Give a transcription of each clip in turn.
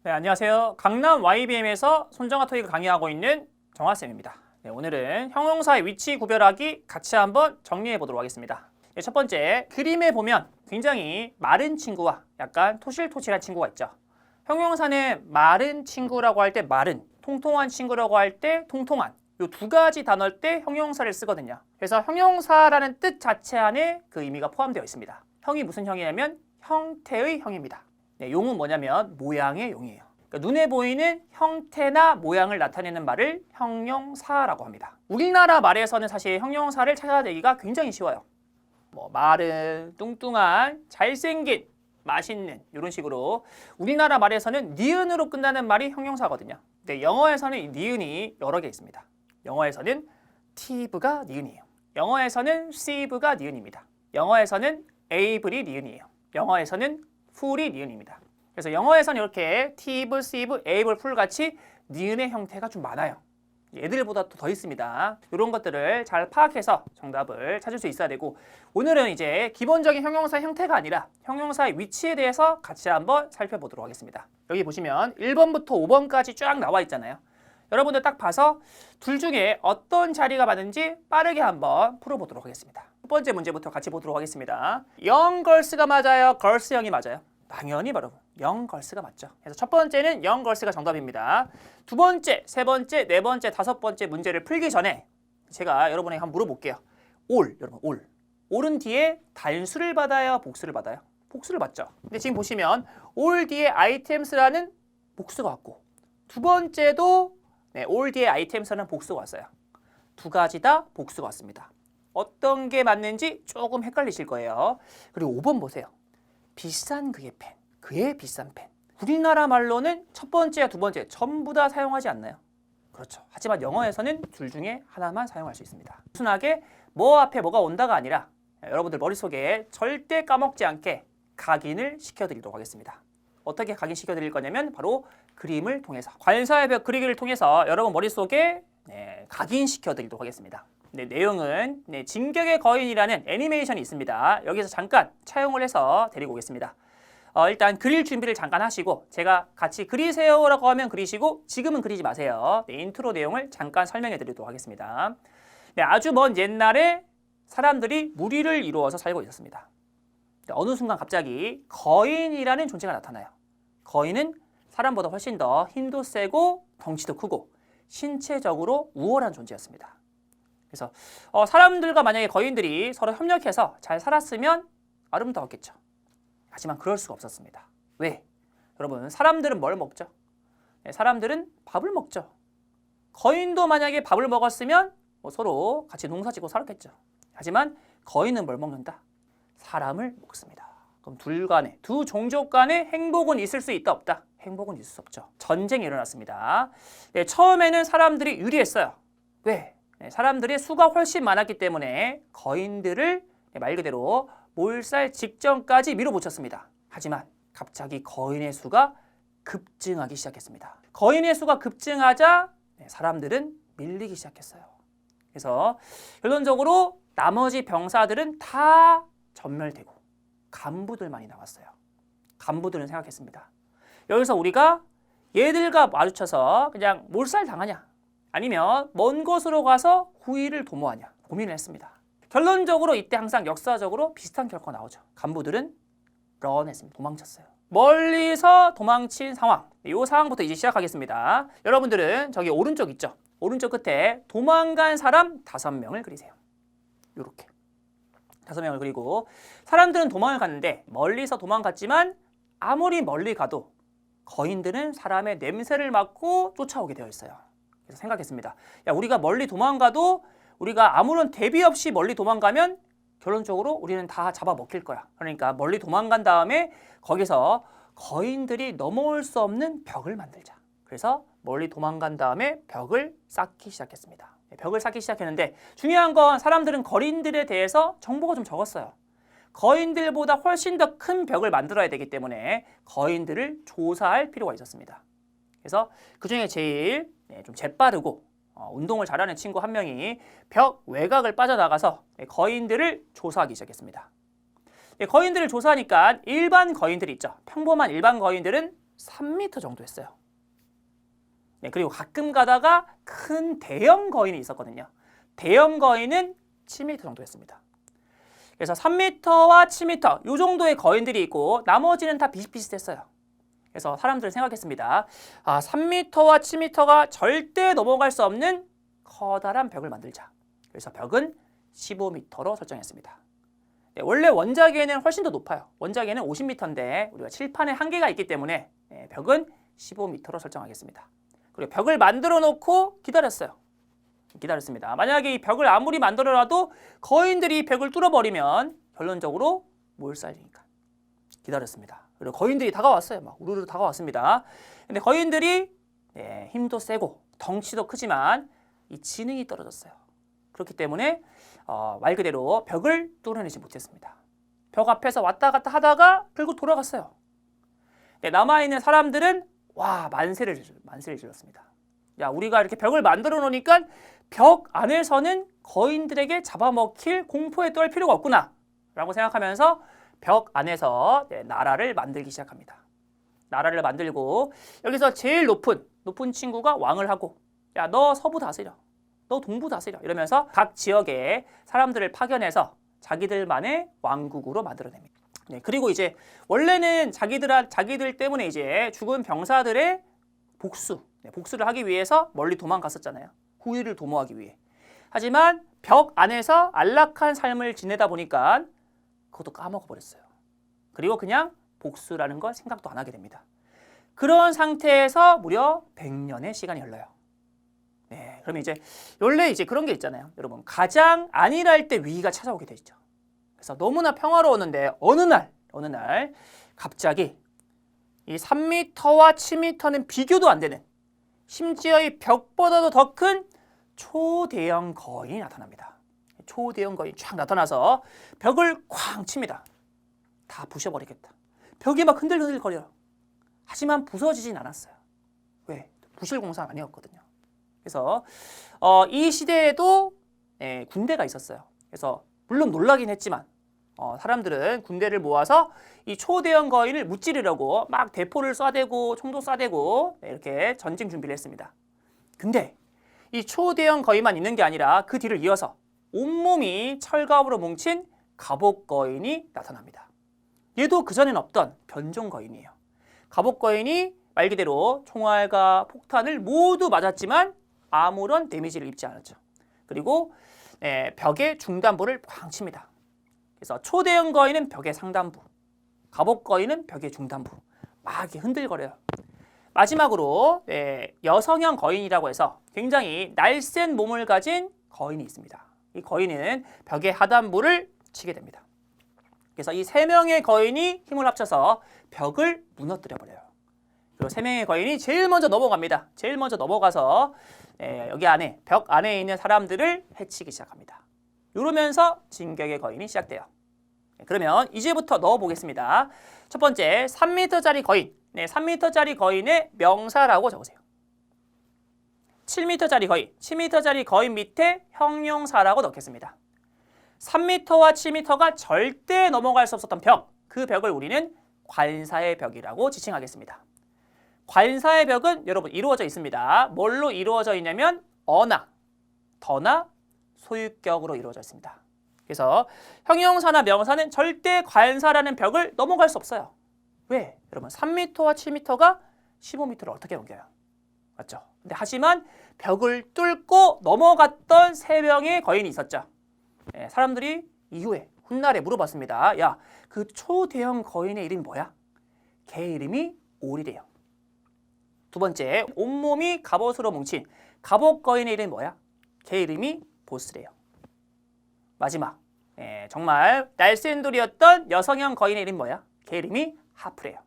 네, 안녕하세요. 강남 YBM에서 손정아 토익을 강의하고 있는 정아쌤입니다. 네, 오늘은 형용사의 위치 구별하기 같이 한번 정리해 보도록 하겠습니다. 네, 첫 번째, 그림에 보면 굉장히 마른 친구와 약간 토실토실한 친구가 있죠. 형용사는 마른 친구라고 할 때 마른, 통통한 친구라고 할 때 통통한, 이 두 가지 단어일 때 형용사를 쓰거든요. 그래서 형용사라는 뜻 자체 안에 그 의미가 포함되어 있습니다. 형이 무슨 형이냐면 형태의 형입니다. 네, 용은 뭐냐면 모양의 용이에요. 그러니까 눈에 보이는 형태나 모양을 나타내는 말을 형용사라고 합니다. 우리나라 말에서는 사실 형용사를 찾아내기가 굉장히 쉬워요. 뭐 마른, 뚱뚱한, 잘생긴, 맛있는 이런 식으로 우리나라 말에서는 니은으로 끝나는 말이 형용사거든요. 근데 영어에서는 이 니은이 여러 개 있습니다. 영어에서는 tive가 니은이에요. 영어에서는 sieve가 니은입니다. 영어에서는 able이 니은이에요. 영어에서는 full이 니은입니다. 그래서 영어에서는 이렇게 tive, sieve, able, full 같이 니은의 형태가 좀 많아요. 얘들보다 더 있습니다. 이런 것들을 잘 파악해서 정답을 찾을 수 있어야 되고, 오늘은 이제 기본적인 형용사 형태가 아니라 형용사의 위치에 대해서 같이 한번 살펴보도록 하겠습니다. 여기 보시면 1번부터 5번까지 쫙 나와 있잖아요. 여러분들 딱 봐서 둘 중에 어떤 자리가 맞는지 빠르게 한번 풀어보도록 하겠습니다. 첫 번째 문제부터 같이 보도록 하겠습니다. young girls가 맞아요? girls형이 맞아요? 당연히 바로 young girls가 맞죠. 그래서 첫 번째는 young girls가 정답입니다. 두 번째, 세 번째, 네 번째, 다섯 번째 문제를 풀기 전에 제가 여러분에게 한번 물어볼게요. all, 여러분 all. all은 뒤에 단수를 받아요? 복수를 받아요? 복수를 받죠. 근데 지금 보시면 all 뒤에 items라는 복수가 왔고, 두 번째도 all 뒤에 items라는 복수가 왔어요. 두 가지 다 복수가 왔습니다. 어떤 게 맞는지 조금 헷갈리실 거예요. 그리고 5번 보세요. 비싼 그의 펜, 그의 비싼 펜. 우리나라 말로는 첫 번째와 두 번째 전부 다 사용하지 않나요? 그렇죠. 하지만 영어에서는 둘 중에 하나만 사용할 수 있습니다. 순하게 뭐 앞에 뭐가 온다가 아니라 여러분들 머릿속에 절대 까먹지 않게 각인을 시켜드리도록 하겠습니다. 어떻게 각인시켜드릴 거냐면 바로 그림을 통해서, 관사의 벽 그리기를 통해서 여러분 머릿속에 각인시켜드리도록 하겠습니다. 내용은 진격의 거인이라는 애니메이션이 있습니다. 여기서 잠깐 차용을 해서 데리고 오겠습니다. 일단 그릴 준비를 잠깐 하시고, 제가 같이 그리세요라고 하면 그리시고 지금은 그리지 마세요. 인트로 내용을 잠깐 설명해 드리도록 하겠습니다. 아주 먼 옛날에 사람들이 무리를 이루어서 살고 있었습니다. 어느 순간 갑자기 거인이라는 존재가 나타나요. 거인은 사람보다 훨씬 더 힘도 세고 덩치도 크고 신체적으로 우월한 존재였습니다. 그래서 사람들과 만약에 거인들이 서로 협력해서 잘 살았으면 아름다웠겠죠. 하지만 그럴 수가 없었습니다. 왜? 여러분, 사람들은 뭘 먹죠? 사람들은 밥을 먹죠. 거인도 만약에 밥을 먹었으면 서로 같이 농사짓고 살았겠죠. 하지만 거인은 뭘 먹는다? 사람을 먹습니다. 그럼 두 종족 간에 행복은 있을 수 있다 없다? 행복은 있을 수 없죠. 전쟁이 일어났습니다. 처음에는 사람들이 유리했어요. 왜? 사람들의 수가 훨씬 많았기 때문에 거인들을 말 그대로 몰살 직전까지 밀어붙였습니다. 하지만 갑자기 거인의 수가 급증하기 시작했습니다. 거인의 수가 급증하자 사람들은 밀리기 시작했어요. 그래서 결론적으로 나머지 병사들은 다 전멸되고 간부들만이 남았어요. 간부들은 생각했습니다. 여기서 우리가 얘들과 마주쳐서 그냥 몰살 당하냐, 아니면 먼 곳으로 가서 후위를 도모하냐 고민을 했습니다. 결론적으로 이때 항상 역사적으로 비슷한 결과가 나오죠. 간부들은 런했습니다. 도망쳤어요. 멀리서 도망친 상황, 이 상황부터 이제 시작하겠습니다. 여러분들은 저기 오른쪽 있죠? 오른쪽 끝에 도망간 사람 5명을 그리세요. 이렇게 5명을 그리고, 사람들은 도망을 갔는데 멀리서 도망갔지만 아무리 멀리 가도 거인들은 사람의 냄새를 맡고 쫓아오게 되어 있어요. 그래서 생각했습니다. 우리가 멀리 도망가도 우리가 아무런 대비 없이 멀리 도망가면 결론적으로 우리는 다 잡아먹힐 거야. 그러니까 멀리 도망간 다음에 거기서 거인들이 넘어올 수 없는 벽을 만들자. 그래서 멀리 도망간 다음에 벽을 쌓기 시작했습니다. 벽을 쌓기 시작했는데 중요한 건 사람들은 거인들에 대해서 정보가 좀 적었어요. 거인들보다 훨씬 더 큰 벽을 만들어야 되기 때문에 거인들을 조사할 필요가 있었습니다. 그래서 그중에 제일 좀 재빠르고 운동을 잘하는 친구 한 명이 벽 외곽을 빠져나가서 거인들을 조사하기 시작했습니다. 거인들을 조사하니까 일반 거인들이 있죠. 평범한 일반 거인들은 3m 정도 했어요. 네, 그리고 가끔 가다가 큰 대형 거인이 있었거든요. 대형 거인은 7m 정도 했습니다. 그래서 3m와 7m 이 정도의 거인들이 있고 나머지는 다 비슷비슷했어요. 그래서 사람들은 생각했습니다. 3m와 7m가 절대 넘어갈 수 없는 커다란 벽을 만들자. 그래서 벽은 15m로 설정했습니다. 네, 원래 원작에는 훨씬 더 높아요. 원작에는 50m인데 우리가 칠판에 한계가 있기 때문에 벽은 15m로 설정하겠습니다. 그리고 벽을 만들어 놓고 기다렸어요. 기다렸습니다. 만약에 이 벽을 아무리 만들어놔도 거인들이 이 벽을 뚫어버리면 결론적으로 몰살리니까 기다렸습니다. 그리고 거인들이 다가왔어요. 막 우르르 다가왔습니다. 근데 거인들이 힘도 세고 덩치도 크지만 이 지능이 떨어졌어요. 그렇기 때문에 말 그대로 벽을 뚫어내지 못했습니다. 벽 앞에서 왔다 갔다 하다가 결국 돌아갔어요. 남아있는 사람들은 와 만세를 질렀습니다. 야, 우리가 이렇게 벽을 만들어 놓으니까 벽 안에서는 거인들에게 잡아먹힐 공포에 떨 필요가 없구나 라고 생각하면서 벽 안에서 나라를 만들기 시작합니다. 나라를 만들고 여기서 제일 높은 친구가 왕을 하고 야, 너 서부 다스려, 너 동부 다스려 이러면서 각 지역의 사람들을 파견해서 자기들만의 왕국으로 만들어냅니다. 네, 그리고 이제 원래는 자기들 때문에 이제 죽은 병사들의 복수를 하기 위해서 멀리 도망갔었잖아요. 후위를 도모하기 위해. 하지만 벽 안에서 안락한 삶을 지내다 보니까 그것도 까먹어버렸어요. 그리고 그냥 복수라는 걸 생각도 안 하게 됩니다. 그런 상태에서 무려 100년의 시간이 흘러요. 네, 그러면 이제 원래 이제 그런 게 있잖아요. 여러분, 가장 안일할 때 위기가 찾아오게 되죠. 그래서 너무나 평화로웠는데 어느 날 갑자기 이 3m와 7m는 비교도 안 되는 심지어 이 벽보다도 더 큰 초대형 거인이 나타납니다. 초대형 거인이 쫙 나타나서 벽을 쾅 칩니다. 다 부셔버리겠다. 벽이 막 흔들흔들거려요. 하지만 부서지진 않았어요. 왜? 부실 공사는 아니었거든요. 그래서 이 시대에도 군대가 있었어요. 그래서 물론 놀라긴 했지만 사람들은 군대를 모아서 이 초대형 거인을 무찌르려고 막 대포를 쏴대고 총도 쏴대고 이렇게 전쟁 준비를 했습니다. 근데 이 초대형 거인만 있는 게 아니라 그 뒤를 이어서 온몸이 철갑으로 뭉친 갑옷 거인이 나타납니다. 얘도 그전엔 없던 변종 거인이에요. 갑옷 거인이 말 그대로 총알과 폭탄을 모두 맞았지만 아무런 데미지를 입지 않았죠. 그리고 벽에 중단부를 쾅 칩니다. 그래서 초대형 거인은 벽의 상단부, 갑옷 거인은 벽의 중단부 막 이렇게 흔들거려요. 마지막으로 여성형 거인이라고 해서 굉장히 날쌘 몸을 가진 거인이 있습니다. 이 거인은 벽의 하단부를 치게 됩니다. 그래서 이 세 명의 거인이 힘을 합쳐서 벽을 무너뜨려 버려요. 그리고 세 명의 거인이 제일 먼저 넘어갑니다. 제일 먼저 넘어가서 여기 안에 벽 안에 있는 사람들을 해치기 시작합니다. 이러면서 진격의 거인이 시작돼요. 그러면 이제부터 넣어보겠습니다. 첫 번째 3m짜리 거인. 3m짜리 거인의 명사라고 적으세요. 7m짜리 거인. 7m짜리 거인 밑에 형용사라고 넣겠습니다. 3m와 7m가 절대 넘어갈 수 없었던 벽. 그 벽을 우리는 관사의 벽이라고 지칭하겠습니다. 관사의 벽은 여러분 이루어져 있습니다. 뭘로 이루어져 있냐면 어나, 더나, 소유격으로 이루어져 있습니다. 그래서 형용사나 명사는 절대 관사라는 벽을 넘어갈 수 없어요. 왜? 여러분 3m와 7m가 15m를 어떻게 옮겨요? 맞죠? 근데 하지만 벽을 뚫고 넘어갔던 세 명의 거인이 있었죠. 사람들이 이후에 훗날에 물어봤습니다. 야, 그 초대형 거인의 이름이 뭐야? 걔 이름이 오리래요. 두 번째, 온몸이 갑옷으로 뭉친 갑옷 거인의 이름이 뭐야? 걔 이름이 보스래요. 마지막, 정말 날쌘돌이었던 여성형 거인의 이름이 뭐야? 걔 이름이 하프래요.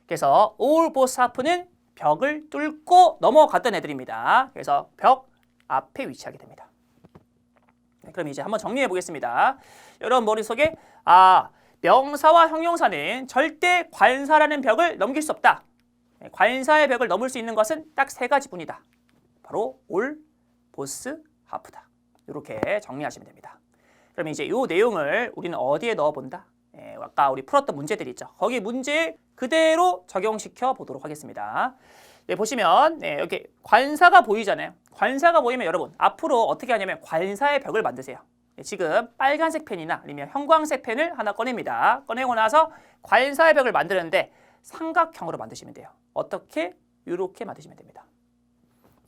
그래서 올 보스 하프는 벽을 뚫고 넘어갔던 애들입니다. 그래서 벽 앞에 위치하게 됩니다. 그럼 이제 한번 정리해 보겠습니다. 여러분 머릿속에 명사와 형용사는 절대 관사라는 벽을 넘길 수 없다. 관사의 벽을 넘을 수 있는 것은 딱 세 가지 뿐이다. 바로 올, 보스, 하프다. 이렇게 정리하시면 됩니다. 그럼 이제 이 내용을 우리는 어디에 넣어본다? 아까 우리 풀었던 문제들 있죠. 거기 문제 그대로 적용시켜 보도록 하겠습니다. 네, 보시면 여기 관사가 보이잖아요. 관사가 보이면 여러분 앞으로 어떻게 하냐면 관사의 벽을 만드세요. 지금 빨간색 펜이나 아니면 형광색 펜을 하나 꺼냅니다. 꺼내고 나서 관사의 벽을 만드는데 삼각형으로 만드시면 돼요. 어떻게? 이렇게 만드시면 됩니다.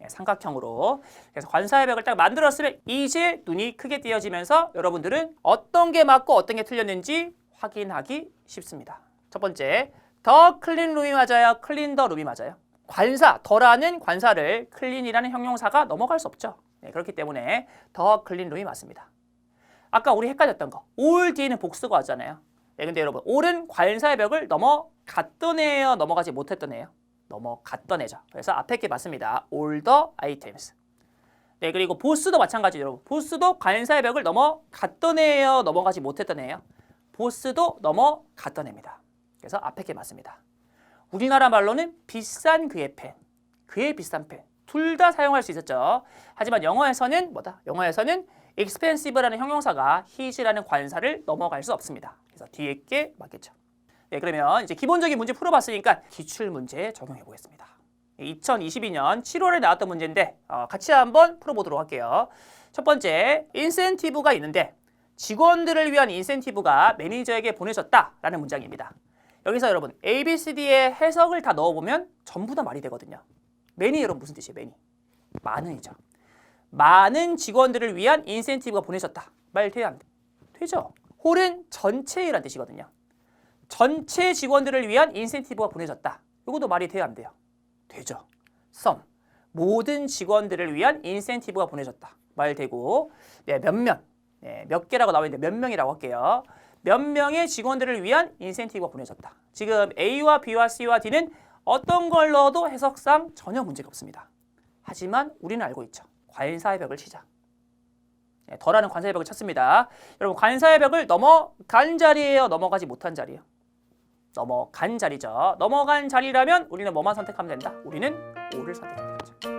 삼각형으로. 그래서 관사의 벽을 딱 만들었으면 이제 눈이 크게 띄어지면서 여러분들은 어떤 게 맞고 어떤 게 틀렸는지 확인하기 쉽습니다. 첫 번째, 더 클린 룸이 맞아요? 클린 더 룸이 맞아요? 관사, 더라는 관사를 클린이라는 형용사가 넘어갈 수 없죠. 그렇기 때문에 더 클린 룸이 맞습니다. 아까 우리 헷갈렸던 거, 올 뒤에는 복수가 왔잖아요. 근데 여러분, 올은 관사의 벽을 넘어갔던 애예요? 넘어가지 못했던 애예요? 넘어갔던 애죠. 그래서 앞에 게 맞습니다. All the items. 네, 그리고 보스도 마찬가지죠, 여러분. 보스도 관사의 벽을 넘어갔던 애예요? 넘어가지 못했던 애예요? 보스도 넘어갔던 애입니다. 그래서 앞에 게 맞습니다. 우리나라 말로는 비싼 그의 펜, 그의 비싼 펜. 둘 다 사용할 수 있었죠. 하지만 영어에서는 뭐다? 영어에서는 expensive라는 형용사가 his라는 관사를 넘어갈 수 없습니다. 그래서 뒤에 게 맞겠죠. 네, 그러면 이제 기본적인 문제 풀어봤으니까 기출 문제 적용해 보겠습니다. 2022년 7월에 나왔던 문제인데 같이 한번 풀어보도록 할게요. 첫 번째, 인센티브가 있는데 직원들을 위한 인센티브가 매니저에게 보내졌다라는 문장입니다. 여기서 여러분 A, B, C, D의 해석을 다 넣어보면 전부 다 말이 되거든요. 매니 여러분 무슨 뜻이에요? 매니. 많은이죠. 많은 직원들을 위한 인센티브가 보내졌다. 말 돼야 안 돼? 되죠. 홀은 전체이란 뜻이거든요. 전체 직원들을 위한 인센티브가 보내졌다. 이것도 말이 돼야 안 돼요? 되죠. some. 모든 직원들을 위한 인센티브가 보내졌다. 말 되고 몇몇. 몇 개라고 나와 있는데 몇 명이라고 할게요. 몇 명의 직원들을 위한 인센티브가 보내졌다. 지금 A와 B와 C와 D는 어떤 걸 넣어도 해석상 전혀 문제가 없습니다. 하지만 우리는 알고 있죠. 관사의 벽을 치자. 더라는 관사의 벽을 쳤습니다. 여러분 관사의 벽을 넘어간 자리예요? 넘어가지 못한 자리예요? 넘어간 자리죠. 넘어간 자리라면 우리는 뭐만 선택하면 된다? 우리는 O를 선택하면 되죠.